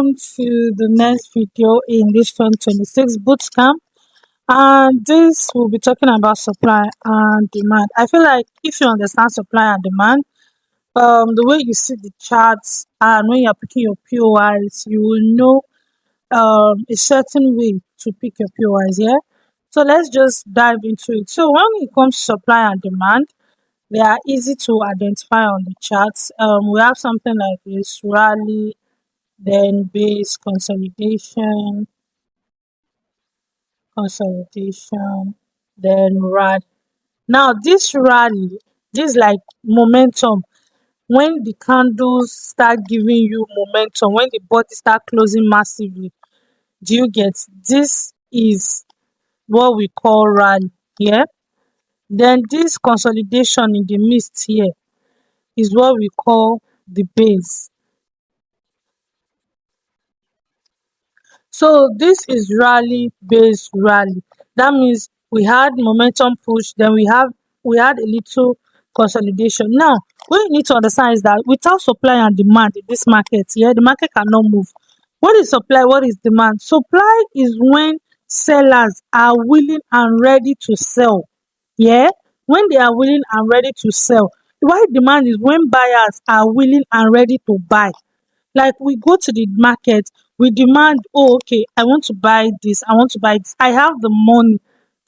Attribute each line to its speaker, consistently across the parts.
Speaker 1: welcome to the next video in this 2026 bootcamp. And this will be talking about supply and demand. I feel like if you understand supply and demand, the way you see the charts and when you're picking your POIs, you will know a certain way to pick your POIs. Yeah. So let's just dive into it. So when it comes to supply and demand, they are easy to identify on the charts. We have something like this rally, then base consolidation, then rally. Now this rally, this like momentum. When the candles start giving you momentum, when the body start closing massively, do you get this is what we call rally here. Then this consolidation in the mist here is what we call the base. So this is rally based rally. That means we had momentum push, then we had a little consolidation. Now, what you need to understand is that without supply and demand in this market, yeah, the market cannot move. What is supply? What is demand? Supply is when sellers are willing and ready to sell. Yeah, when they are willing and ready to sell. While demand is when buyers are willing and ready to buy. Like we go to the market, we demand, oh, okay, I want to buy this, I want to buy this, I have the money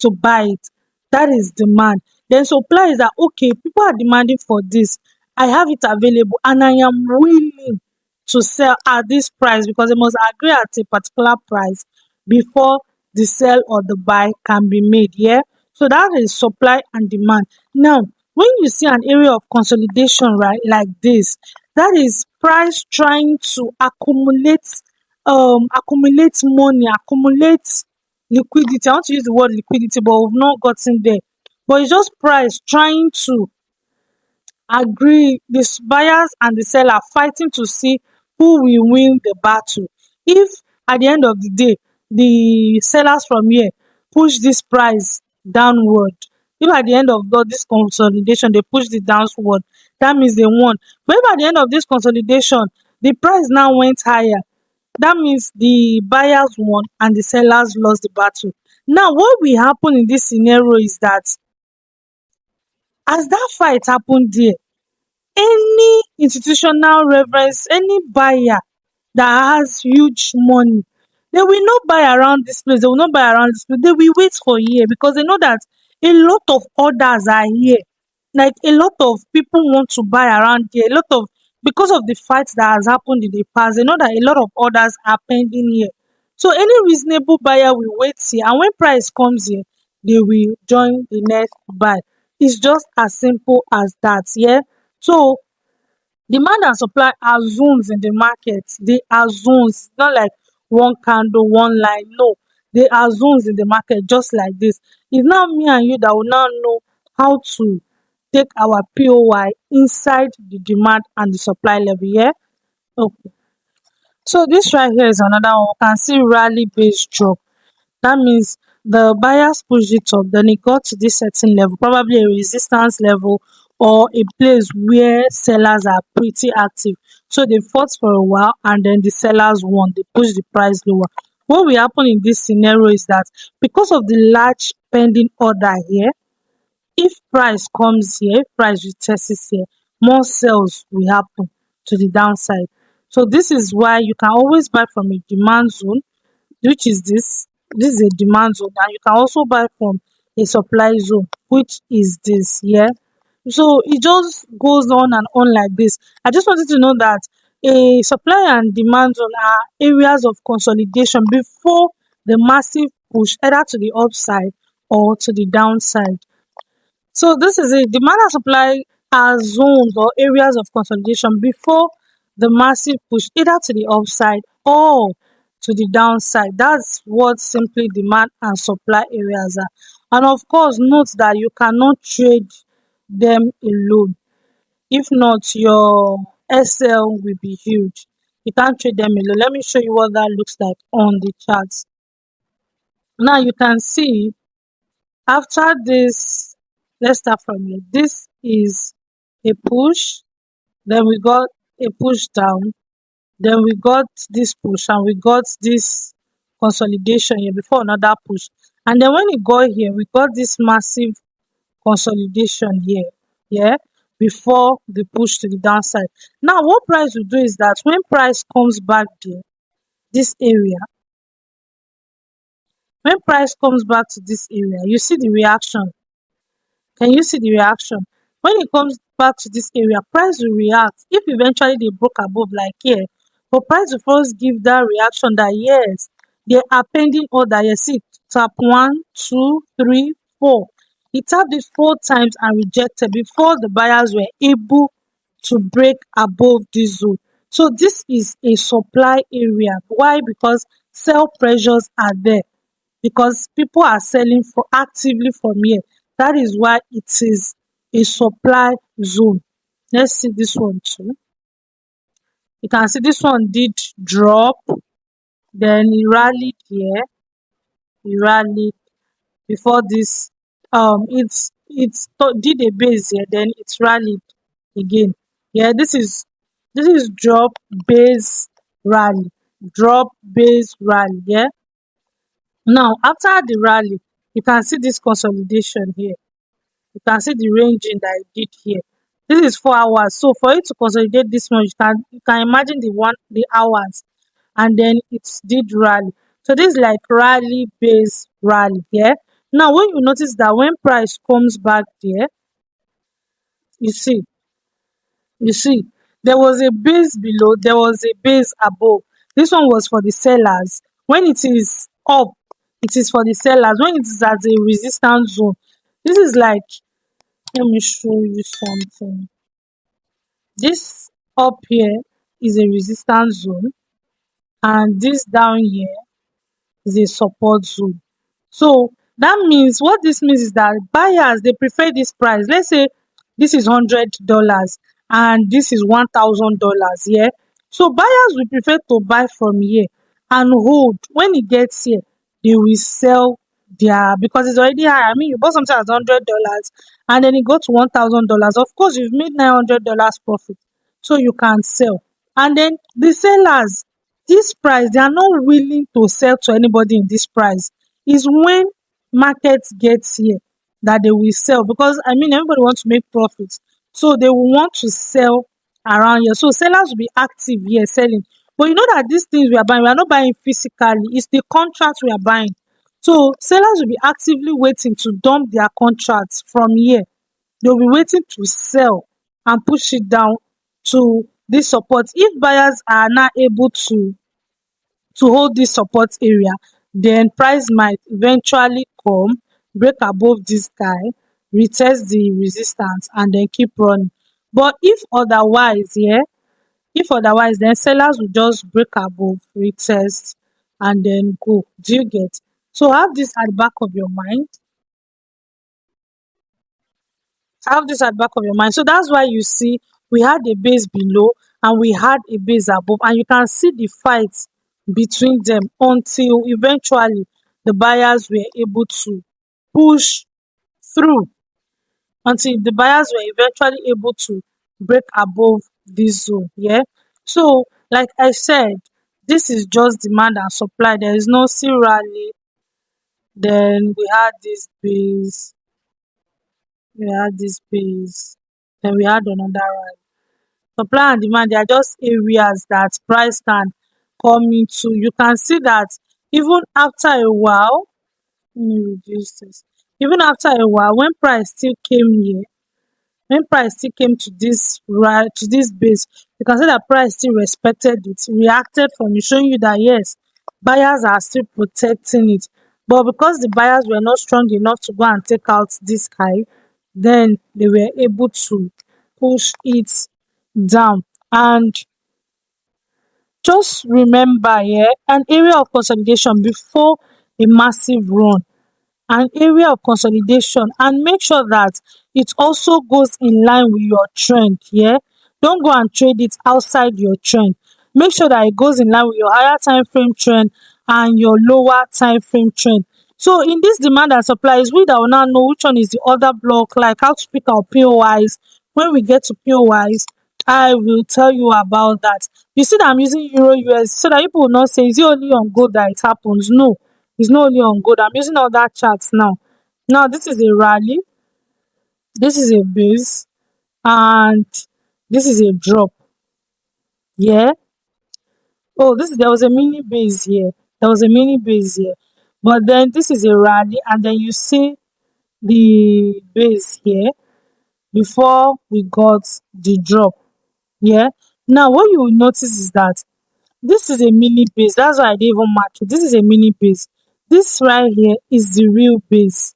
Speaker 1: to buy it. That is demand. Then supply is that okay, people are demanding for this, I have it available, and I am willing to sell at this price because they must agree at a particular price before the sell or the buy can be made. Yeah. So that is supply and demand. Now, when you see an area of consolidation, right, like this, that is price trying to accumulate money, accumulate liquidity. I want to use the word liquidity, but we've not gotten there. But it's just price trying to agree, the buyers and the seller fighting to see who will win the battle. If at the end of the day the sellers from here push this price downward, if at the end of this consolidation they push it downward, that means they won. But if at the end of this consolidation the price now went higher, that means the buyers won and the sellers lost the battle. Now what will happen in this scenario is that as that fight happened there, any institutional reference, any buyer that has huge money, they will not buy around this place, they will not buy around this place, they will wait for a year because they know that a lot of orders are here. Like a lot of people want to buy around here, a lot of, because of the fights that has happened in the past, they know that a lot of orders are pending here. So any reasonable buyer will wait here, and when price comes here, they will join the next buy. It's just as simple as that. Yeah. So demand and supply are zones in the market. They are zones, not like one candle, one line. No, they are zones in the market, just like this. It's now me and you that will now know how to take our POY inside the demand and the supply level. Yeah. Okay. So this right here is another one. We can see rally based drop. That means the buyers pushed it up, then it got to this certain level, probably a resistance level or a place where sellers are pretty active. So they fought for a while and then the sellers won. They pushed the price lower. What will happen in this scenario is that because of the large pending order here, if price comes here, if price retests here, more sales will happen to the downside. So this is why you can always buy from a demand zone, which is this is a demand zone, and you can also buy from a supply zone, which is this. Yeah. So it just goes on and on like this. I just wanted to know that a supply and demand zone are areas of consolidation before the massive push either to the upside or to the downside. So this is it. Demand and supply are zones or areas of consolidation before the massive push either to the upside or to the downside. That's what simply demand and supply areas are. And of course, note that you cannot trade them alone. If not, your SL will be huge. You can't trade them alone. Let me show you what that looks like on the charts. Now you can see after this, let's start from here. This is a push, then we got a push down, then we got this push and we got this consolidation here before another push, and then when it got here we got this massive consolidation here, yeah, before the push to the downside. Now what price will do is that when price comes back there, this area, when price comes back to this area, you see the reaction. Can you see the reaction? When it comes back to this area, price will react. If eventually they broke above like here, but price will first give that reaction that yes, they are pending order. You see, tap 1, 2, 3, 4. It tapped it 4 times and rejected before the buyers were able to break above this zone. So this is a supply area. Why? Because sell pressures are there, because people are selling for actively from here. That is why it is a supply zone. Let's see this one too. You can see this one did drop, then it rallied here, it rallied before this. Did a base here, then it's rallied again. Yeah, this is drop, base, rally, drop, base, rally. Yeah. Now after the rally, you can see this consolidation here. You can see the ranging that it did here. This is 4 hours. So for it to consolidate this much, you can imagine the hours, and then it did rally. So this is like rally base rally. Yeah. Now when you notice that when price comes back there, you see, you see, there was a base below, there was a base above. This one was for the sellers. When it is up, it is for the sellers. When it is at a resistance zone, this is like, let me show you something. This up here is a resistance zone, and this down here is a support zone. So that means, what this means is that buyers, they prefer this price. Let's say this is $100 and this is $1,000. Yeah. So buyers will prefer to buy from here and hold. When it gets here, they will sell their, because it's already high. I mean, you bought something at $100 and then it got to $1,000. Of course, you've made $900 profit, so you can sell. And then the sellers, this price, they are not willing to sell to anybody in this price. Is when market gets here that they will sell, because I mean everybody wants to make profits, so they will want to sell around here. So sellers will be active here selling. But you know that these things we are not buying physically, it's the contract we are buying. So sellers will be actively waiting to dump their contracts from here. They'll be waiting to sell and push it down to this support. If buyers are not able to hold this support area, then price might eventually come, break above this guy, retest the resistance, and then keep running. But if otherwise, then sellers will just break above, retest, and then go. Do you get? So have this at the back of your mind. Have this at the back of your mind. So that's why you see we had a base below and we had a base above, and you can see the fight between them until eventually the buyers were able to push through, until the buyers were eventually able to break above this zone. Yeah. So like I said, this is just demand and supply. There is no C rally. Then we had this base, then we had another rally. Supply and demand, they are just areas that price can come into. You can see that even after a while, let me reduce this. Even after a while, when price still came to this right, to this base, you can see that price still respected it, reacted from it, showing you that yes, buyers are still protecting it. But because the buyers were not strong enough to go and take out this high, then they were able to push it down. And just remember, yeah, an area of consolidation before a massive run, an area of consolidation, and make sure that it also goes in line with your trend. Yeah, don't go and trade it outside your trend. Make sure that it goes in line with your higher time frame trend and your lower time frame trend. So in this demand and supply, is we that will now know which one is the other block, like how to pick our POIs. When we get to POIs, I will tell you about that. You see that I'm using Euro US so that people will not say, is it only on gold that it happens? No, it's not only on gold. I'm using other charts now. Now, this is a rally, this is a base, and this is a drop. Yeah. Oh, there was a mini base here. There was a mini base here. But then this is a rally, and then you see the base here before we got the drop. Yeah. Now, what you will notice is that this is a mini base. That's why I didn't even mark it. This is a mini base. This right here is the real base.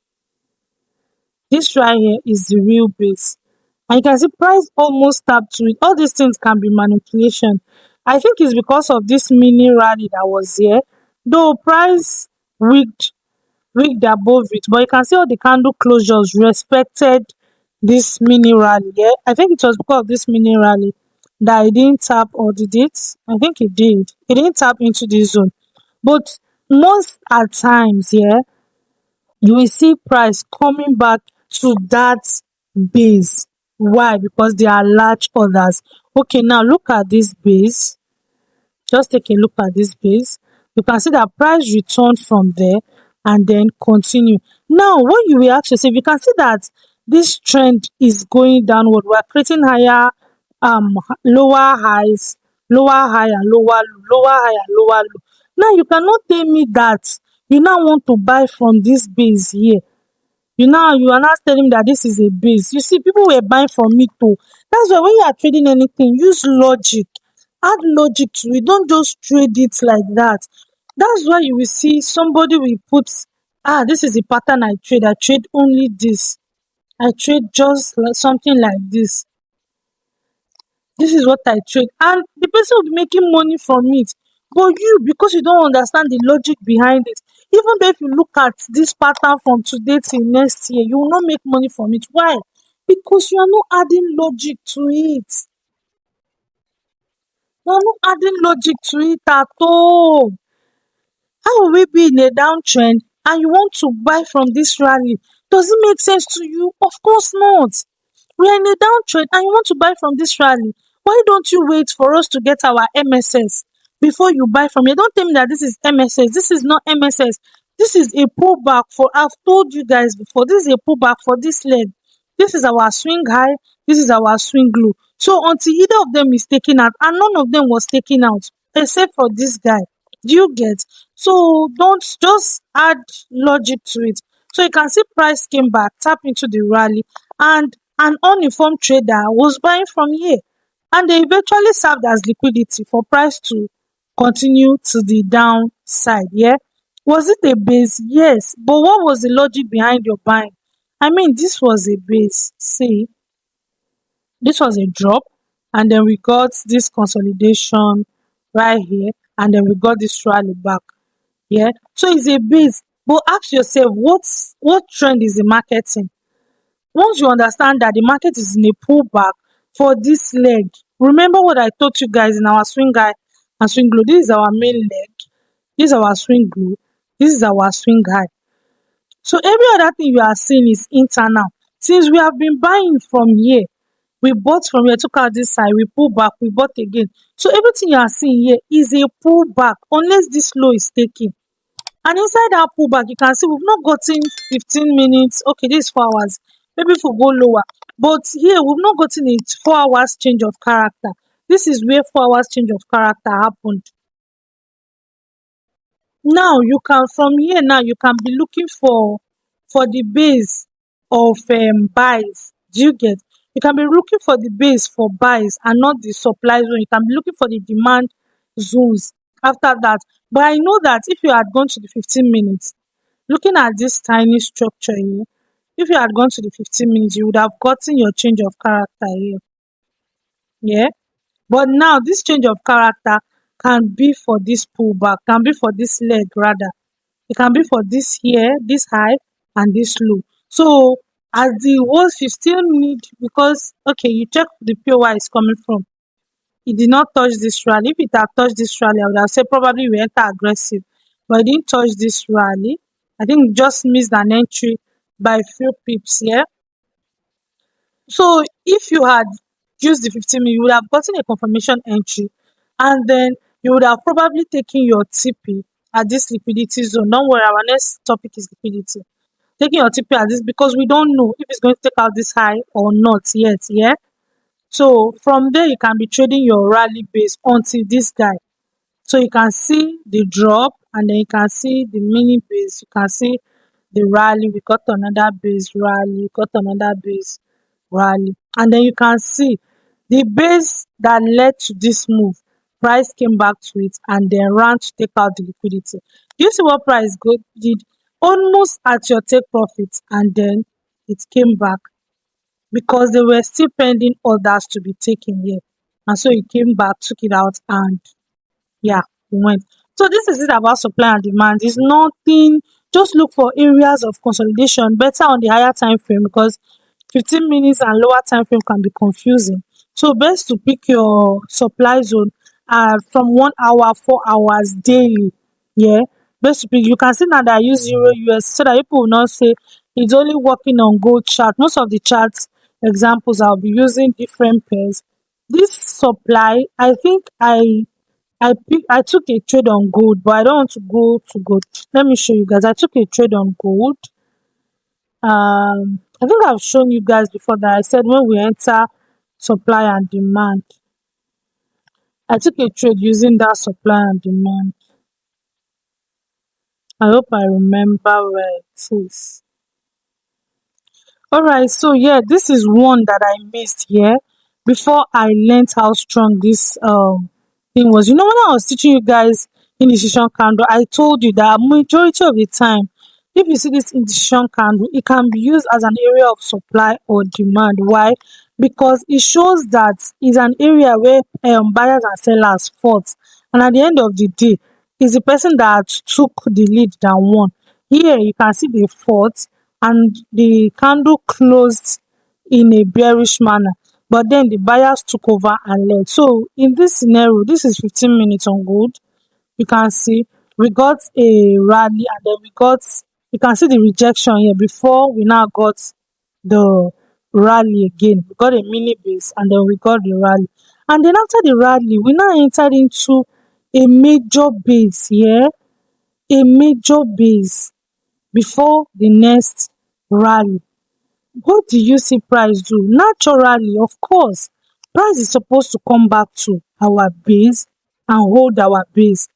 Speaker 1: This right here is the real base. And you can see price almost tapped to it. All these things can be manipulation. I think it's because of this mini rally that was here. Though price wicked wicked above it, but you can see all the candle closures respected this mini rally. Yeah, I think it was because of this mini rally that it didn't tap, or did it? I think it did. It didn't tap into this zone. But most at times, yeah, you will see price coming back to that base. Why? Because there are large orders. Okay, now look at this base. Just take a look at this base. You can see that price returned from there and then continue. Now, what you will ask yourself, you can see that this trend is going downward. We're creating higher, lower highs, lower high and lower low, lower high and lower low. Now, you cannot tell me that you now want to buy from this base here. You are not telling me that this is a base. You see, people were buying from me too. That's why when you are trading anything, use logic. Add logic to it. Don't just trade it like that. That's why you will see somebody will put, this is the pattern I trade. I trade only this. I trade just like something like this. This is what I trade. And the person will be making money from it. But you, because you don't understand the logic behind it, even though if you look at this pattern from today till next year, you will not make money from it. Why? Because you are not adding logic to it. You are not adding logic to it at all. How will we be in a downtrend and you want to buy from this rally? Does it make sense to you? Of course not. We are in a downtrend and you want to buy from this rally. Why don't you wait for us to get our MSS before you buy from here? Don't tell me that this is MSS. This is not MSS. This is a pullback for, I've told you guys before, this is a pullback for this leg. This is our swing high. This is our swing low. So until either of them is taken out, and none of them was taken out except for this guy. Do you get? So don't just add logic to it. So you can see price came back, tap into the rally, and an uninformed trader was buying from here. And they eventually served as liquidity for price to continue to the downside. Yeah. Was it a base? Yes. But what was the logic behind your buying? I mean, this was a base. See, this was a drop, and then we got this consolidation right here, and then we got this rally back. Yeah. So it's a base. But ask yourself, what trend is the market in? Once you understand that the market is in a pullback for this leg, remember what I told you guys in our swing high and swing low. This is our main leg. This is our swing low. This is our swing high. So every other thing you are seeing is internal. Since we have been buying from here, we bought from here, took out this side, we pull back, we bought again. So everything you are seeing here is a pullback unless this low is taken. And inside that pullback, you can see we've not gotten 15 minutes. Okay, this is 4 hours. Maybe if we go lower. But here, we've not gotten a 4 hours change of character. This is where 4 hours change of character happened. Now, you can, from here now, you can be looking for the base of buys. Do you get? You can be looking for the base for buys and not the supply zone. You can be looking for the demand zones after that. But I know that if you had gone to the 15 minutes, looking at this tiny structure here, if you had gone to the 15 minutes, you would have gotten your change of character here. Yeah. But now this change of character can be for this pullback, can be for this leg rather. It can be for this here, this high, and this low. So as the worst, you still need, because okay, you check the POI is coming from. It did not touch this rally. If it had touched this rally, I would have said probably we enter aggressive. But it didn't touch this rally. I think it just missed an entry by a few pips here. So if you had use the 15 minutes, you would have gotten a confirmation entry, and then you would have probably taken your TP at this liquidity zone. Don't worry, our next topic is liquidity. Taking your TP at this, because we don't know if it's going to take out this high or not yet. Yeah. So from there, you can be trading your rally base until this guy. So you can see the drop, and then you can see the mini base. You can see the rally. We got another base rally. We got another base rally. And then you can see the base that led to this move. Price came back to it and then ran to take out the liquidity. Do you see what price did? Almost at your take profit, and then it came back because they were still pending orders to be taken here. And so it came back, took it out, and yeah, we went. So this is it about supply and demand. It's nothing. Just look for areas of consolidation, better on the higher time frame, because 15 minutes and lower time frame can be confusing. So best to pick your supply zone from 1 hour, 4 hours daily. Yeah, best to pick. You can see now that I use Euro US so that people will not say it's only working on gold chart. Most of the charts examples I'll be using different pairs. This supply, I think I took a trade on gold, but I don't want to go to gold. Let me show you guys. I took a trade on gold. I think I've shown you guys before that I said when we enter supply and demand, I took a trade using that supply and demand. I hope I remember where it is. Alright, so yeah, this is one that I missed here before I learned how strong this thing was. You know, when I was teaching you guys indecision candle, I told you that majority of the time, if you see this indecision candle, it can be used as an area of supply or demand. Why? Because it shows that it's an area where buyers and sellers fought, and at the end of the day, it's the person that took the lead that won. Here you can see they fought and the candle closed in a bearish manner, but then the buyers took over and led. So in this scenario, this is 15 minutes on gold. You can see we got a rally, and then we got, you can see the rejection here before we now got the rally again. We got a mini base, and then we got the rally, and then after the rally we now entered into a major base here, a major base before the next rally. What do you see price do? Naturally, of course, price is supposed to come back to our base and hold our base.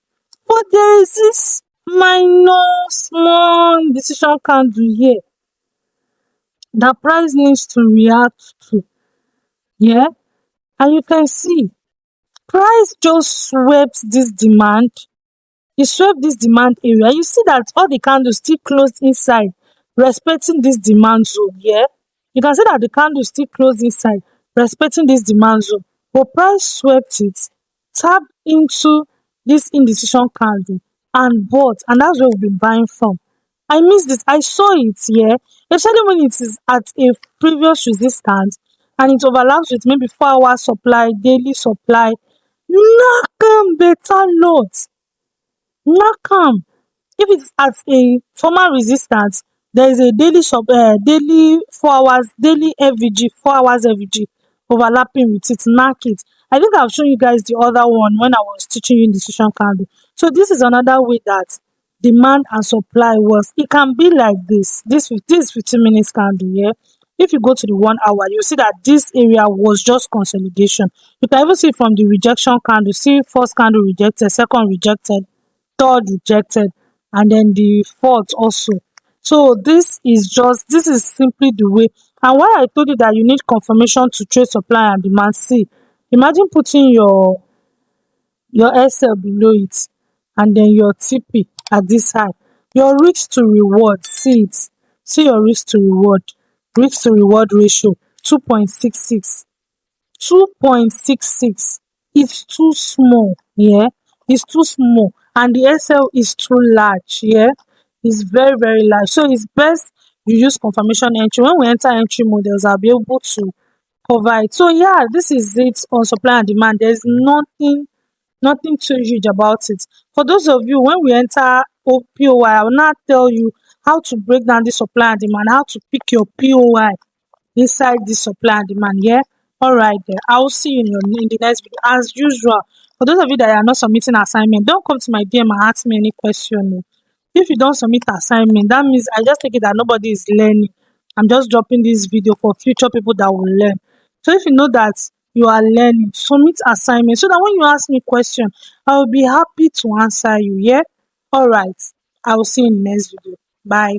Speaker 1: But there is this minor small decision candle here that price needs to react to. Yeah, and you can see price just swept this demand. E swept this demand area. You see that all the candles still closed inside, respecting this demand zone. Yeah, you can see that the candle still closed inside, respecting this demand zone, but price swept it, tapped into this indecision candle and bought, and that's where we've been buying from. I missed this. I saw it, yeah, especially when it is at a previous resistance and it overlaps with maybe 4 hour supply, daily supply. Knock am better lot. Knock am. If it's at a former resistance, there is a daily 4 hours, daily FVG, 4 hours FVG overlapping with it, knack it. I think I've shown you guys the other one when I was teaching you indecision candle. So this is another way that demand and supply works. It can be like this. This 15 minutes candle here. If you go to the 1 hour, you see that this area was just consolidation. You can even see from the rejection candle, see first candle rejected, second rejected, third rejected, and then the fourth also. So this is simply the way. And why I told you that you need confirmation to trade supply and demand. See, imagine putting your SL below it and then your TP at this high. Your risk to reward, see it. See your risk to reward ratio 2.66. 2.66. It's too small, yeah. It's too small, and the SL is too large, yeah. It's very, very large. So it's best you use confirmation entry. When we enter entry models, I'll be able to cover it. So yeah, this is it on supply and demand. There's nothing too huge about it. For those of you, when we enter POI, I will not tell you how to break down the supply and demand, how to pick your POI inside the supply and demand. Yeah, All right, then. I will see you in, in the next video. As usual, for those of you that are not submitting assignment, don't come to my DM and ask me any question. Oh. If you don't submit assignment, that means I just take it that nobody is learning. I'm just dropping this video for future people that will learn. So if you know that you are learning, submit assignment so that when you ask me question, I will be happy to answer you. Yeah. All right. I will see you in the next video. Bye.